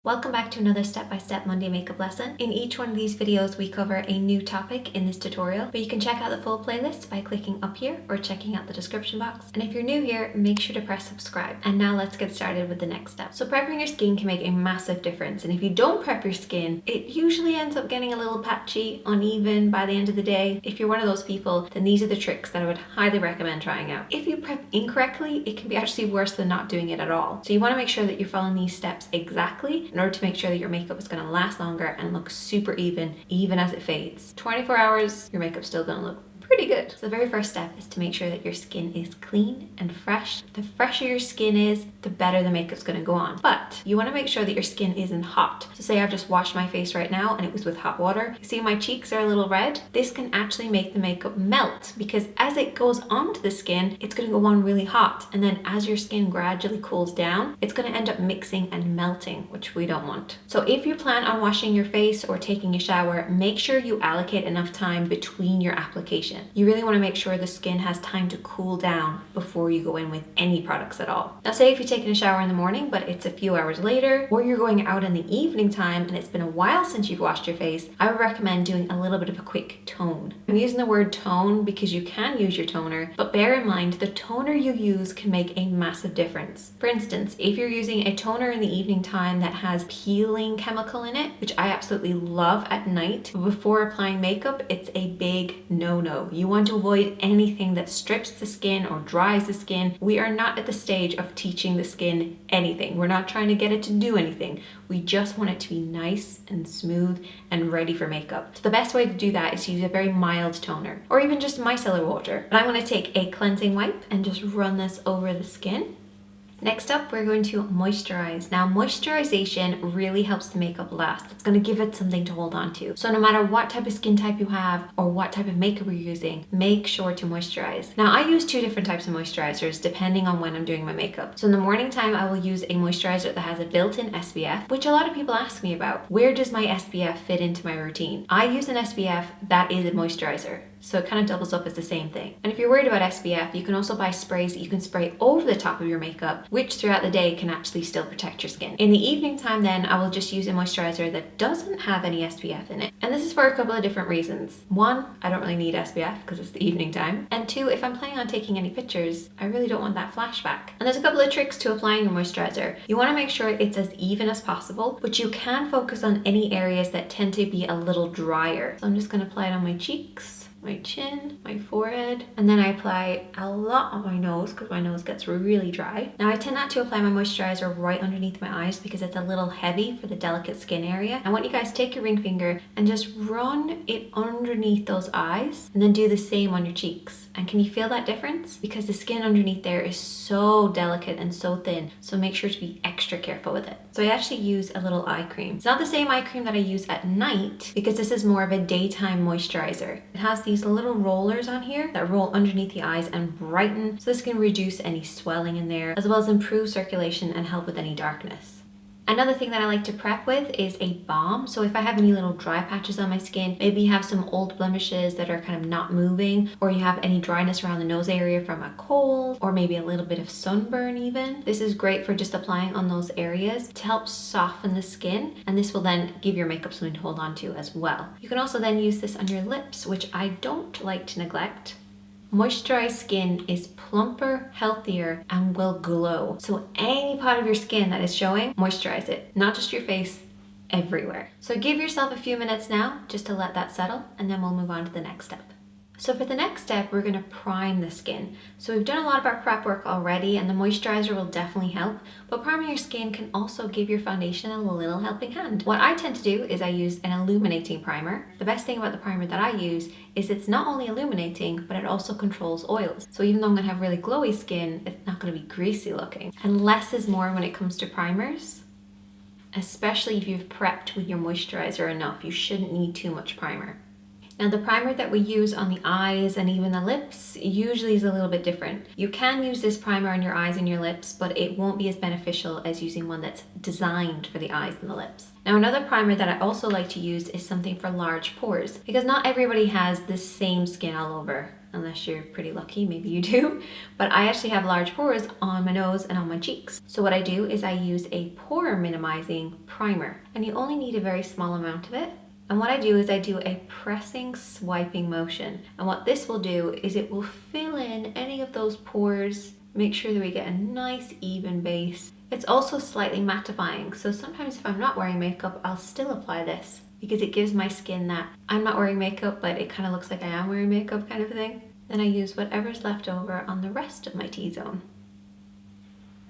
Welcome back to another step-by-step Monday makeup lesson. In each one of these videos, we cover a new topic in this tutorial, but you can check out the full playlist by clicking up here or checking out the description box. And if you're new here, make sure to press subscribe. And now let's get started with the next step. So prepping your skin can make a massive difference. And if you don't prep your skin, it usually ends up getting a little patchy, uneven by the end of the day. If you're one of those people, then these are the tricks that I would highly recommend trying out. If you prep incorrectly, it can be actually worse than not doing it at all. So you want to make sure that you're following these steps exactly in order to make sure that your makeup is going to last longer and look super even as it fades. 24 hours, your makeup's still going to look pretty good. So the very first step is to make sure that your skin is clean and fresh. The fresher your skin is, the better the makeup's gonna go on. But you wanna make sure that your skin isn't hot. So say I've just washed my face right now and it was with hot water. You see my cheeks are a little red? This can actually make the makeup melt because as it goes onto the skin, it's gonna go on really hot. And then as your skin gradually cools down, it's gonna end up mixing and melting, which we don't want. So if you plan on washing your face or taking a shower, make sure you allocate enough time between your application. You really want to make sure the skin has time to cool down before you go in with any products at all. Now say if you're taking a shower in the morning, but it's a few hours later, or you're going out in the evening time and it's been a while since you've washed your face, I would recommend doing a little bit of a quick tone. I'm using the word tone because you can use your toner, but bear in mind the toner you use can make a massive difference. For instance, if you're using a toner in the evening time that has peeling chemical in it, which I absolutely love at night, but before applying makeup, it's a big no-no. You want to avoid anything that strips the skin or dries the skin. We are not at the stage of teaching the skin anything. We're not trying to get it to do anything. We just want it to be nice and smooth and ready for makeup. So the best way to do that is to use a very mild toner or even just micellar water. But I'm going to take a cleansing wipe and just run this over the skin. Next up, we're going to moisturize. Now, moisturization really helps the makeup last. It's going to give it something to hold on to. So no matter what type of skin type you have or what type of makeup you're using, make sure to moisturize. Now, I use two different types of moisturizers depending on when I'm doing my makeup. So in the morning time, I will use a moisturizer that has a built-in SPF, which a lot of people ask me about. Where does my SPF fit into my routine? I use an SPF that is a moisturizer. So it kind of doubles up as the same thing. And if you're worried about SPF, you can also buy sprays that you can spray over the top of your makeup, which throughout the day can actually still protect your skin. In the evening time then, I will just use a moisturizer that doesn't have any SPF in it. And this is for a couple of different reasons. One, I don't really need SPF because it's the evening time. And two, if I'm planning on taking any pictures, I really don't want that flashback. And there's a couple of tricks to applying your moisturizer. You want to make sure it's as even as possible, but you can focus on any areas that tend to be a little drier. So I'm just going to apply it on my cheeks, my chin, my forehead, and then I apply a lot on my nose because my nose gets really dry. Now I tend not to apply my moisturizer right underneath my eyes because it's a little heavy for the delicate skin area. I want you guys to take your ring finger and just run it underneath those eyes and then do the same on your cheeks. And can you feel that difference? Because the skin underneath there is so delicate and so thin, so make sure to be extra careful with it. So I actually use a little eye cream. It's not the same eye cream that I use at night because this is more of a daytime moisturizer. It has these little rollers on here that roll underneath the eyes and brighten, so this can reduce any swelling in there as well as improve circulation and help with any darkness. Another thing that I like to prep with is a balm. So if I have any little dry patches on my skin, maybe you have some old blemishes that are kind of not moving, or you have any dryness around the nose area from a cold, or maybe a little bit of sunburn even. This is great for just applying on those areas to help soften the skin, and this will then give your makeup something to hold on to as well. You can also then use this on your lips, which I don't like to neglect. Moisturized skin is plumper, healthier, and will glow. So any part of your skin that is showing, moisturize it. Not just your face, everywhere. So give yourself a few minutes now just to let that settle, and then we'll move on to the next step. So for the next step, we're going to prime the skin. So we've done a lot of our prep work already, and the moisturizer will definitely help, but priming your skin can also give your foundation a little helping hand. What I tend to do is I use an illuminating primer. The best thing about the primer that I use is it's not only illuminating, but it also controls oils. So even though I'm going to have really glowy skin, it's not going to be greasy looking. And less is more when it comes to primers, especially if you've prepped with your moisturizer enough. You shouldn't need too much primer. Now the primer that we use on the eyes and even the lips usually is a little bit different. You can use this primer on your eyes and your lips, but it won't be as beneficial as using one that's designed for the eyes and the lips. Now another primer that I also like to use is something for large pores, because not everybody has the same skin all over. unless you're pretty lucky, maybe you do. But I actually have large pores on my nose and on my cheeks. So what I do is I use a pore minimizing primer, and you only need a very small amount of it. And what I do is I do a pressing, swiping motion. And what this will do is it will fill in any of those pores, make sure that we get a nice even base. It's also slightly mattifying, so sometimes if I'm not wearing makeup, I'll still apply this because it gives my skin that I'm not wearing makeup, but it kind of looks like I am wearing makeup kind of thing. Then I use whatever's left over on the rest of my T-zone.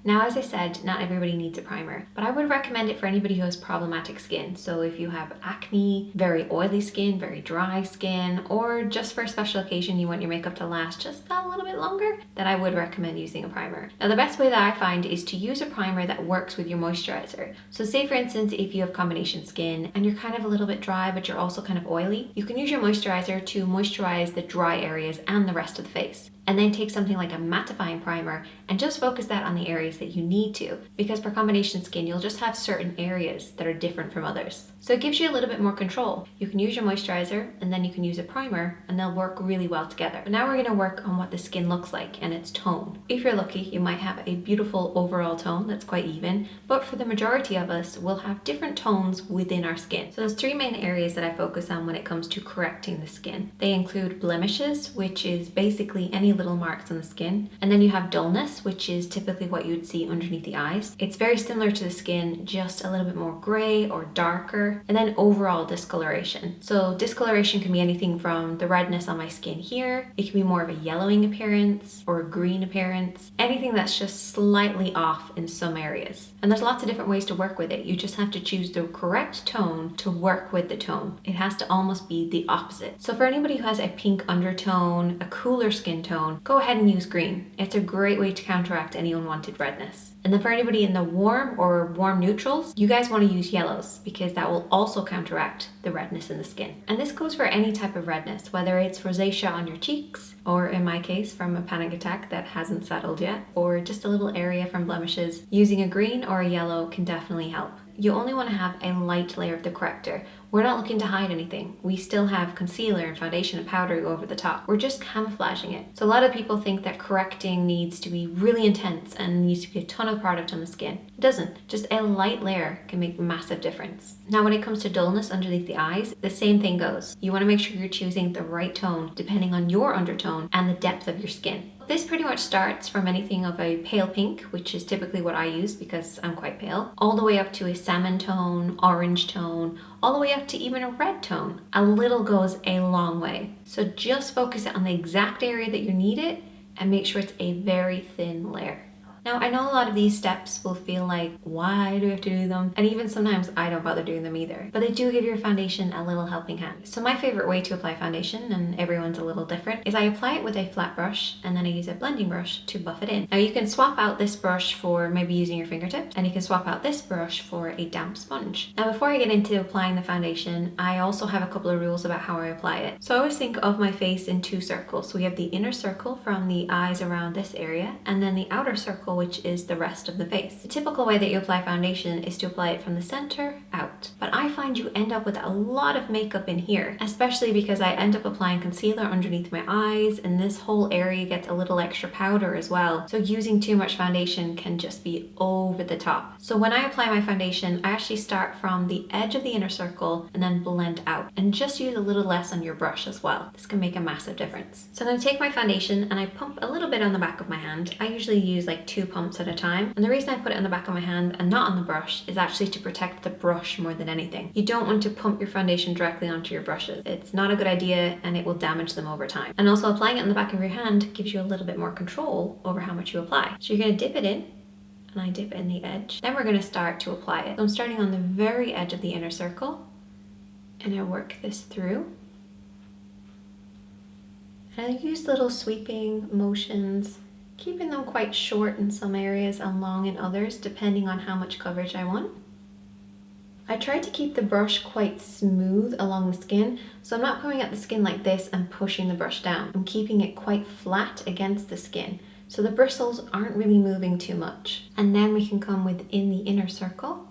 Now, as I said, not everybody needs a primer, but I would recommend it for anybody who has problematic skin. So if you have acne, very oily skin, very dry skin, or just for a special occasion you want your makeup to last just a little bit longer, then I would recommend using a primer. Now, the best way that I find is to use a primer that works with your moisturizer. So say for instance, if you have combination skin and you're kind of a little bit dry, but you're also kind of oily, you can use your moisturizer to moisturize the dry areas and the rest of the face. And then take something like a mattifying primer and just focus that on the areas that you need to, because for combination skin you'll just have certain areas that are different from others. So it gives you a little bit more control. You can use your moisturizer and then you can use a primer and they'll work really well together. But now we're going to work on what the skin looks like and its tone. If you're lucky, you might have a beautiful overall tone that's quite even, but for the majority of us, we'll have different tones within our skin. So there's three main areas that I focus on when it comes to correcting the skin. They include blemishes, which is basically any little marks on the skin. And then you have dullness, which is typically what you'd see underneath the eyes. It's very similar to the skin, just a little bit more gray or darker. And then overall discoloration. So discoloration can be anything from the redness on my skin here. It can be more of a yellowing appearance or a green appearance. Anything that's just slightly off in some areas. And there's lots of different ways to work with it. You just have to choose the correct tone to work with the tone. It has to almost be the opposite. So for anybody who has a pink undertone, a cooler skin tone, go ahead and use green. It's a great way to counteract any unwanted redness. And then for anybody in the warm or warm neutrals, you guys want to use yellows because that will also counteract the redness in the skin. And this goes for any type of redness, whether it's rosacea on your cheeks, or in my case from a panic attack that hasn't settled yet, or just a little area from blemishes. Using a green or a yellow can definitely help. You only want to have a light layer of the corrector. We're not looking to hide anything. We still have concealer and foundation and powder go over the top. We're just camouflaging it. So a lot of people think that correcting needs to be really intense and needs to be a ton of product on the skin. It doesn't. Just a light layer can make a massive difference. Now when it comes to dullness underneath the eyes, the same thing goes. You want to make sure you're choosing the right tone depending on your undertone and the depth of your skin. This pretty much starts from anything of a pale pink, which is typically what I use because I'm quite pale, all the way up to a salmon tone, orange tone, all the way up to even a red tone. A little goes a long way. So just focus on the exact area that you need it and make sure it's a very thin layer. Now, I know a lot of these steps will feel like, why do we have to do them? And even sometimes I don't bother doing them either, but they do give your foundation a little helping hand. So my favorite way to apply foundation, and everyone's a little different, is I apply it with a flat brush and then I use a blending brush to buff it in. Now you can swap out this brush for maybe using your fingertips, and you can swap out this brush for a damp sponge. Now before I get into applying the foundation, I also have a couple of rules about how I apply it. So I always think of my face in two circles. So we have the inner circle from the eyes around this area, and then the outer circle, which is the rest of the face. The typical way that you apply foundation is to apply it from the center out. But I find you end up with a lot of makeup in here, especially because I end up applying concealer underneath my eyes, and this whole area gets a little extra powder as well. So using too much foundation can just be over the top. So when I apply my foundation, I actually start from the edge of the inner circle and then blend out, and just use a little less on your brush as well. This can make a massive difference. So I'm going to take my foundation and I pump a little bit on the back of my hand. I usually use like 2 pumps at a time, and the reason I put it on the back of my hand and not on the brush is actually to protect the brush more than anything. You don't want to pump your foundation directly onto your brushes. It's not a good idea and it will damage them over time. And also applying it on the back of your hand gives you a little bit more control over how much you apply. So you're going to dip it in, and I dip it in the edge. Then we're going to start to apply it. So I'm starting on the very edge of the inner circle, and I work this through. And I use little sweeping motions, keeping them quite short in some areas and long in others, depending on how much coverage I want. I try to keep the brush quite smooth along the skin, so I'm not coming at the skin like this and pushing the brush down. I'm keeping it quite flat against the skin, so the bristles aren't really moving too much. And then we can come within the inner circle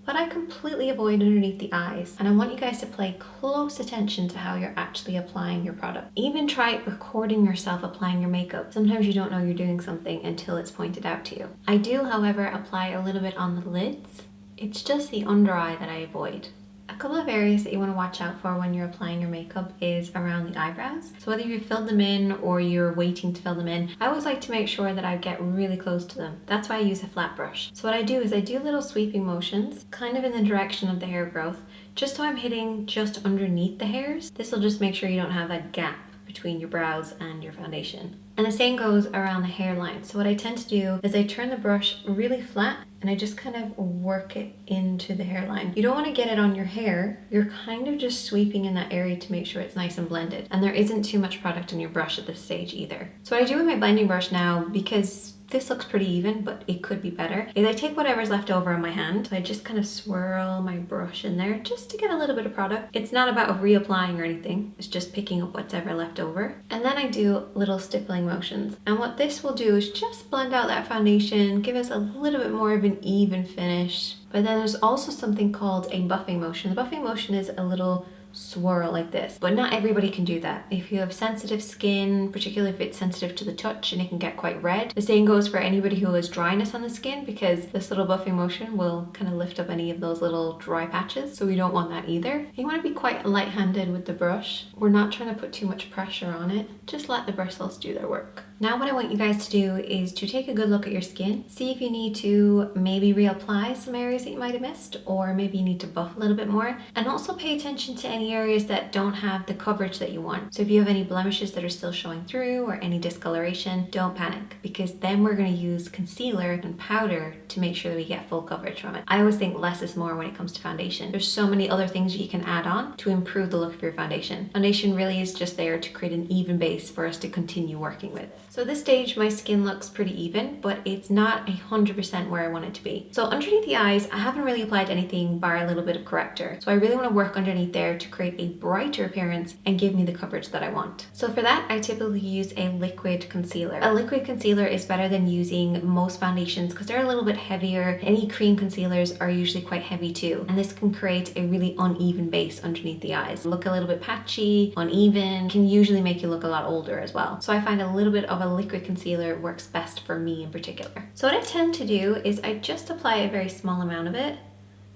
but I completely avoid underneath the eyes. And I want you guys to pay close attention to how you're actually applying your product. Even try recording yourself applying your makeup. Sometimes you don't know you're doing something until it's pointed out to you. I do, however, apply a little bit on the lids. It's just the under eye that I avoid. A couple of areas that you want to watch out for when you're applying your makeup is around the eyebrows. So whether you've filled them in or you're waiting to fill them in, I always like to make sure that I get really close to them. That's why I use a flat brush. So what I do is I do little sweeping motions, kind of in the direction of the hair growth, just so I'm hitting just underneath the hairs. This will just make sure you don't have that gap between your brows and your foundation. And the same goes around the hairline. So what I tend to do is I turn the brush really flat and I just kind of work it into the hairline. You don't want to get it on your hair. You're kind of just sweeping in that area to make sure it's nice and blended. And there isn't too much product on your brush at this stage either. So what I do with my blending brush now, because this looks pretty even, but it could be better, is I take whatever's left over on my hand. So I just kind of swirl my brush in there just to get a little bit of product. It's not about reapplying or anything. It's just picking up what's ever left over. And then I do little stippling motions. And what this will do is just blend out that foundation, give us a little bit more of an even finish. But then there's also something called a buffing motion. The buffing motion is a little swirl like this, but not everybody can do that. If you have sensitive skin, particularly if it's sensitive to the touch and it can get quite red, the same goes for anybody who has dryness on the skin, because this little buffing motion will kind of lift up any of those little dry patches, so we don't want that either. You want to be quite light-handed with the brush. We're not trying to put too much pressure on it. Just let the bristles do their work. Now what I want you guys to do is to take a good look at your skin, see if you need to maybe reapply some areas that you might have missed, or maybe you need to buff a little bit more, and also pay attention to any areas that don't have the coverage that you want. So if you have any blemishes that are still showing through or any discoloration, don't panic, because then we're going to use concealer and powder to make sure that we get full coverage from it. I always think less is more when it comes to foundation. There's so many other things you can add on to improve the look of your foundation. Foundation really is just there to create an even base for us to continue working with. So at this stage, my skin looks pretty even, but it's not 100% where I want it to be. So underneath the eyes, I haven't really applied anything bar a little bit of corrector. So I really want to work underneath there to create a brighter appearance and give me the coverage that I want. So for that, I typically use a liquid concealer. A liquid concealer is better than using most foundations because they're a little bit heavier. Any cream concealers are usually quite heavy too. And this can create a really uneven base underneath the eyes. Look a little bit patchy, uneven, can usually make you look a lot older as well. So I find a little bit of a liquid concealer works best for me in particular. So what I tend to do is I just apply a very small amount of it,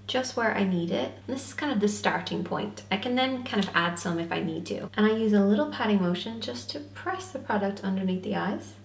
just where I need it. And this is kind of the starting point. I can then kind of add some if I need to. And I use a little patting motion just to press the product underneath the eyes.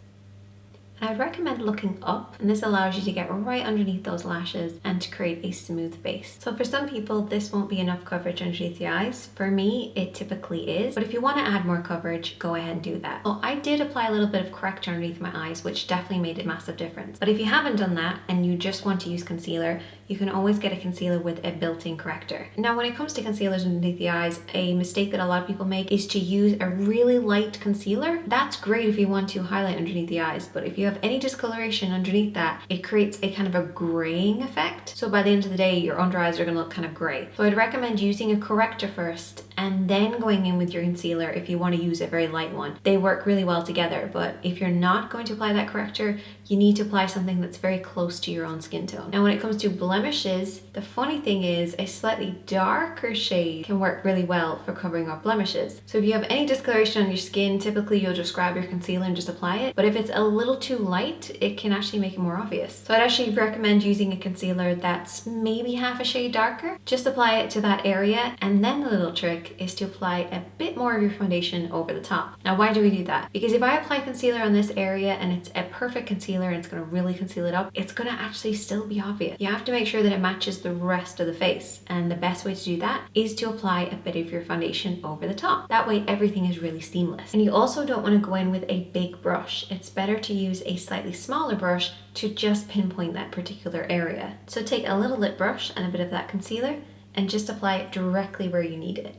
And I'd recommend looking up, and this allows you to get right underneath those lashes and to create a smooth base. So for some people, this won't be enough coverage underneath the eyes. For me, it typically is, but if you want to add more coverage, go ahead and do that. So I did apply a little bit of corrector underneath my eyes, which definitely made a massive difference. But if you haven't done that and you just want to use concealer, you can always get a concealer with a built-in corrector. Now, when it comes to concealers underneath the eyes, a mistake that a lot of people make is to use a really light concealer. That's great if you want to highlight underneath the eyes, but if you have any discoloration underneath that, it creates a kind of a graying effect. So by the end of the day, your under eyes are gonna look kind of gray. So I'd recommend using a corrector first and then going in with your concealer if you want to use a very light one. They work really well together, but if you're not going to apply that corrector, you need to apply something that's very close to your own skin tone. Now, when it comes to blemishes, the funny thing is a slightly darker shade can work really well for covering up blemishes. So if you have any discoloration on your skin, typically you'll just grab your concealer and just apply it. But if it's a little too light, it can actually make it more obvious. So I'd actually recommend using a concealer that's maybe half a shade darker. Just apply it to that area, and then the little trick is to apply a bit more of your foundation over the top. Now, why do we do that? Because if I apply concealer on this area and it's a perfect concealer and it's going to really conceal it up, it's going to actually still be obvious. You have to make sure that it matches the rest of the face, and the best way to do that is to apply a bit of your foundation over the top. That way everything is really seamless. And you also don't want to go in with a big brush. It's better to use a slightly smaller brush to just pinpoint that particular area. So take a little lip brush and a bit of that concealer and just apply it directly where you need it.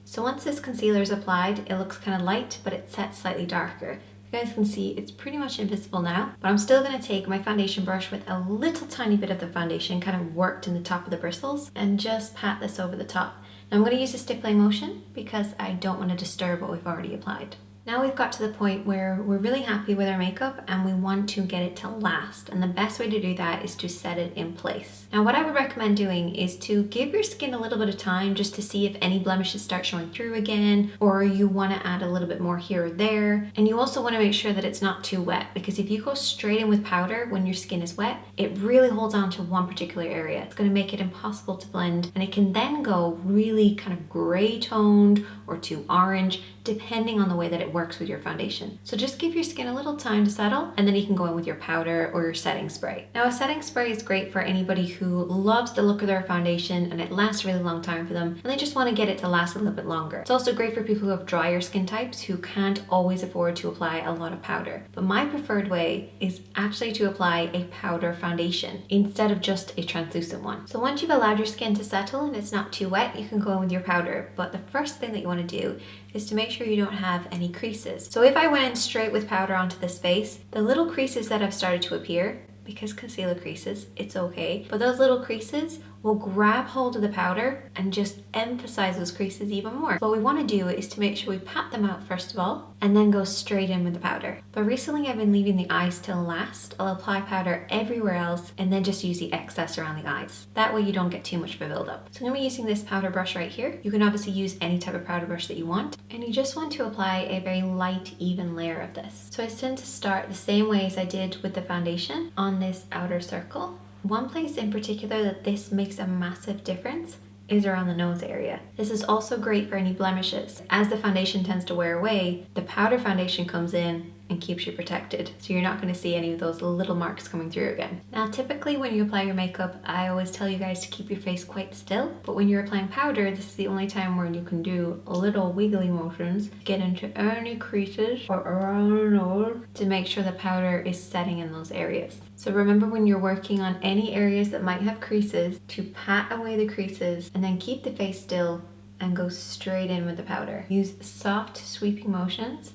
So once this concealer is applied, it looks kind of light, but it sets slightly darker. You guys can see it's pretty much invisible now, but I'm still going to take my foundation brush with a little tiny bit of the foundation kind of worked in the top of the bristles and just pat this over the top. Now I'm going to use a stippling motion because I don't want to disturb what we've already applied. Now we've got to the point where we're really happy with our makeup and we want to get it to last. And the best way to do that is to set it in place. Now what I would recommend doing is to give your skin a little bit of time just to see if any blemishes start showing through again, or you want to add a little bit more here or there. And you also want to make sure that it's not too wet, because if you go straight in with powder when your skin is wet, it really holds on to one particular area. It's going to make it impossible to blend, and it can then go really kind of gray toned or too orange, depending on the way that it works with your foundation. So just give your skin a little time to settle, and then you can go in with your powder or your setting spray. Now a setting spray is great for anybody who loves the look of their foundation and it lasts a really long time for them, and they just want to get it to last a little bit longer. It's also great for people who have drier skin types who can't always afford to apply a lot of powder. But my preferred way is actually to apply a powder foundation instead of just a translucent one. So once you've allowed your skin to settle and it's not too wet, you can go in with your powder. But the first thing that you want to do is to make sure you don't have any creases. So if I went in straight with powder onto this face, the little creases that have started to appear, because concealer creases, it's okay, but those little creases will grab hold of the powder and just emphasize those creases even more. What we want to do is to make sure we pat them out first of all, and then go straight in with the powder. But recently I've been leaving the eyes till last. I'll apply powder everywhere else and then just use the excess around the eyes. That way you don't get too much of a buildup. So I'm going to be using this powder brush right here. You can obviously use any type of powder brush that you want, and you just want to apply a very light, even layer of this. So I tend to start the same way as I did with the foundation on this outer circle. One place in particular that this makes a massive difference is around the nose area. This is also great for any blemishes. As the foundation tends to wear away, the powder foundation comes in and keeps you protected. So you're not going to see any of those little marks coming through again. Now typically when you apply your makeup, I always tell you guys to keep your face quite still, but when you're applying powder, this is the only time where you can do little wiggly motions, get into any creases or around the nose to make sure the powder is setting in those areas. So remember, when you're working on any areas that might have creases, to pat away the creases and then keep the face still and go straight in with the powder. Use soft sweeping motions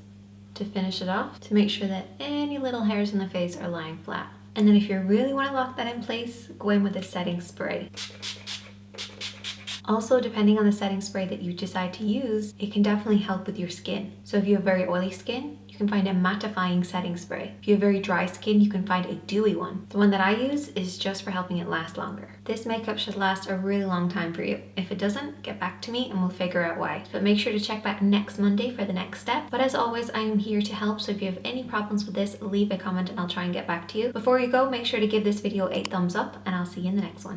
to finish it off to make sure that any little hairs in the face are lying flat. And then if you really want to lock that in place, go in with a setting spray. Also, depending on the setting spray that you decide to use, it can definitely help with your skin. So if you have very oily skin, you can find a mattifying setting spray. If you have very dry skin, you can find a dewy one. The one that I use is just for helping it last longer. This makeup should last a really long time for you. If it doesn't, get back to me and we'll figure out why. But make sure to check back next Monday for the next step. But as always, I am here to help. So if you have any problems with this, leave a comment and I'll try and get back to you. Before you go, make sure to give this video a thumbs up and I'll see you in the next one.